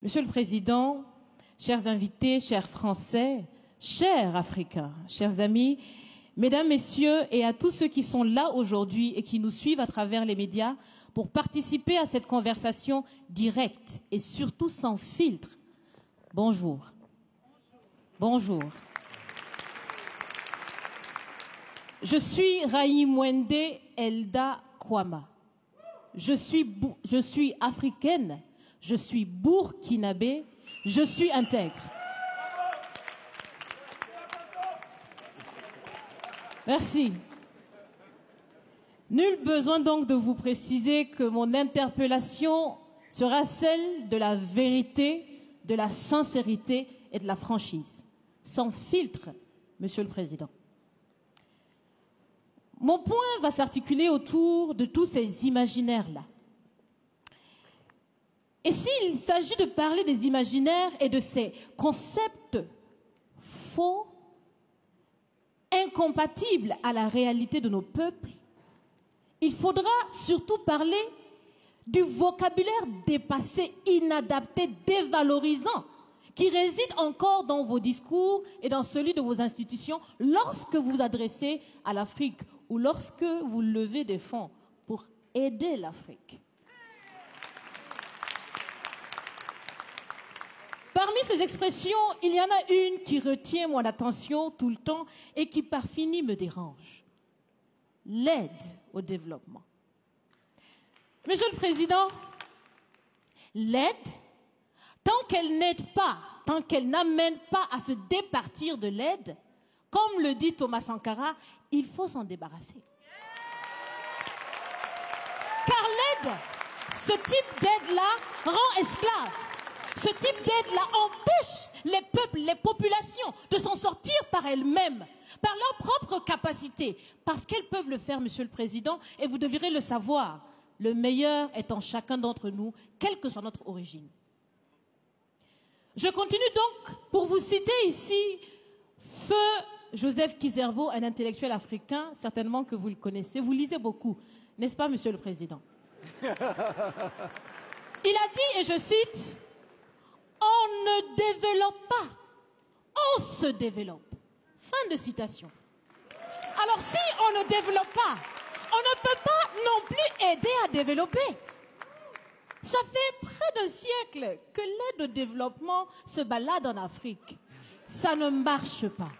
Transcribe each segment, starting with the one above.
Monsieur le Président, chers invités, chers Français, chers Africains, chers amis, Mesdames, Messieurs, et à tous ceux qui sont là aujourd'hui et qui nous suivent à travers les médias pour participer à cette conversation directe et surtout sans filtre. Bonjour. Bonjour. Je suis Raïmwende Elda Kwama. Je suis africaine, je suis burkinabé, je suis intègre. Merci. Nul besoin donc de vous préciser que mon interpellation sera celle de la vérité, de la sincérité et de la franchise. Sans filtre, Monsieur le Président. Mon point va s'articuler autour de tous ces imaginaires-là. Et s'il s'agit de parler des imaginaires et de ces concepts faux, incompatibles à la réalité de nos peuples, il faudra surtout parler du vocabulaire dépassé, inadapté, dévalorisant, qui réside encore dans vos discours et dans celui de vos institutions lorsque vous vous adressez à l'Afrique ou lorsque vous levez des fonds pour aider l'Afrique. Parmi ces expressions, il y en a une qui retient mon attention tout le temps et qui par fini me dérange. L'aide au développement. Monsieur le Président, l'aide, tant qu'elle n'aide pas, tant qu'elle n'amène pas à se départir de l'aide, comme le dit Thomas Sankara, il faut s'en débarrasser. Car l'aide, ce type d'aide-là rend esclave. Ce type d'aide-là empêche les peuples, les populations de s'en sortir par elles-mêmes, par leur propre capacité, parce qu'elles peuvent le faire, Monsieur le Président, et vous devrez le savoir. Le meilleur est en chacun d'entre nous, quelle que soit notre origine. Je continue donc pour vous citer ici Feu Joseph Kizerbo, un intellectuel africain, certainement que vous le connaissez. Vous lisez beaucoup, n'est-ce pas, Monsieur le Président? Il a dit, et je cite, « On ne développe pas, on se développe. » Fin de citation. Alors si on ne développe pas, on ne peut pas non plus aider à développer. Ça fait près d'un siècle que l'aide au développement se balade en Afrique. Ça ne marche pas.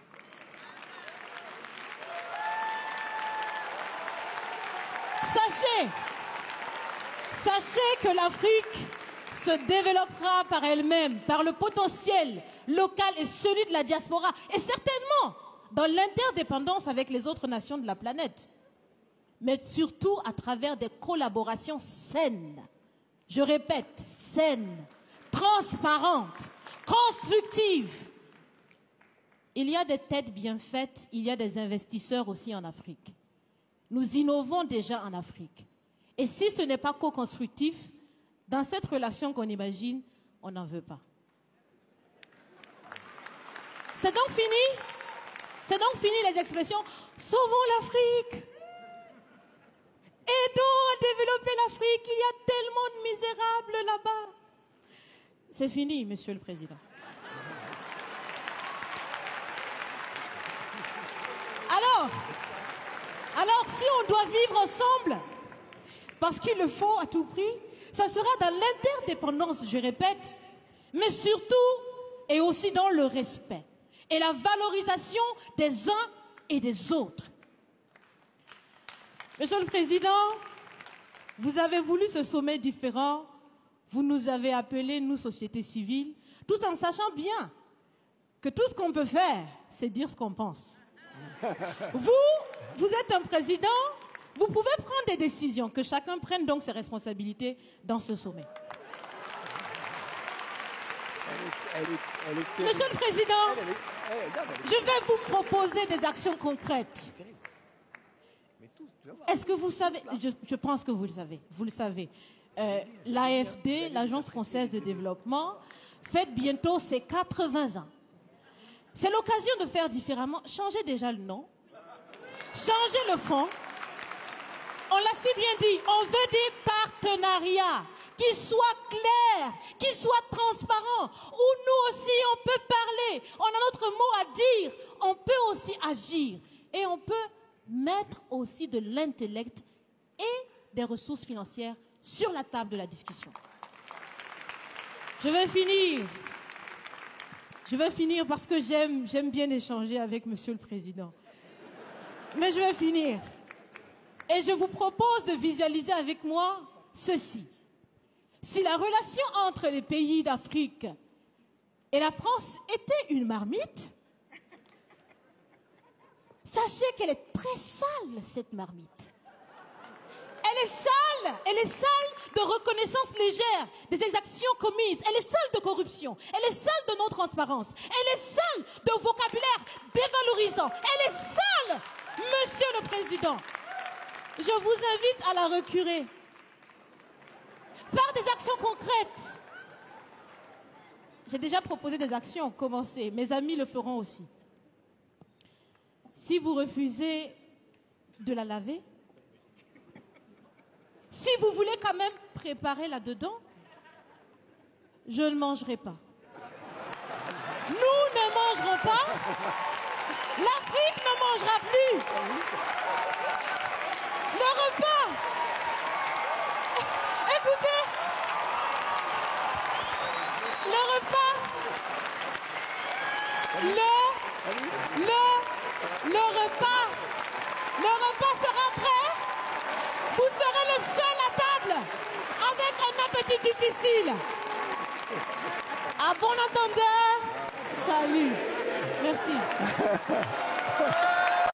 Sachez que l'Afrique se développera par elle-même, par le potentiel local et celui de la diaspora, et certainement dans l'interdépendance avec les autres nations de la planète, mais surtout à travers des collaborations saines. Je répète, saines, transparentes, constructives. Il y a des têtes bien faites, il y a des investisseurs aussi en Afrique. Nous innovons déjà en Afrique. Et si ce n'est pas co-constructif, dans cette relation qu'on imagine, on n'en veut pas. C'est donc fini? C'est donc fini les expressions « Sauvons l'Afrique !» Aidons à développer l'Afrique, il y a tellement de misérables là-bas. C'est fini, Monsieur le Président. Alors, si on doit vivre ensemble, parce qu'il le faut à tout prix, ça sera dans l'interdépendance, je répète, mais surtout et aussi dans le respect et la valorisation des uns et des autres. Monsieur le Président, vous avez voulu ce sommet différent, vous nous avez appelés, nous, société civile, tout en sachant bien que tout ce qu'on peut faire, c'est dire ce qu'on pense. Vous êtes un président, vous pouvez prendre des décisions, que chacun prenne donc ses responsabilités dans ce sommet. Monsieur le Président, je vais vous proposer des actions concrètes. Est-ce que vous savez, je pense que vous le savez, l'AFD, l'Agence française de développement, fête bientôt ses 80 ans. C'est l'occasion de faire différemment. Changez déjà le nom, changez le fond. On l'a si bien dit, on veut des partenariats qui soit clair, qui soit transparent, où nous aussi on peut parler, on a notre mot à dire, on peut aussi agir et on peut mettre aussi de l'intellect et des ressources financières sur la table de la discussion. Je vais finir parce que j'aime bien échanger avec Monsieur le Président. Mais je vais finir. Et je vous propose de visualiser avec moi ceci. Si la relation entre les pays d'Afrique et la France était une marmite, sachez qu'elle est très sale, cette marmite. Elle est sale de reconnaissance légère des exactions commises. Elle est sale de corruption. Elle est sale de non-transparence. Elle est sale de vocabulaire dévalorisant. Elle est sale, Monsieur le Président. Je vous invite à la recurer par des actions concrètes. J'ai déjà proposé des actions, commencez. Mes amis le feront aussi. Si vous refusez de la laver, si vous voulez quand même préparer là-dedans, je ne mangerai pas. Nous ne mangerons pas. L'Afrique ne mangera plus. Le repas. Écoutez. Le repas. Le repas sera prêt. Vous serez le seul à table avec un appétit difficile. À bon entendeur, salut. Merci.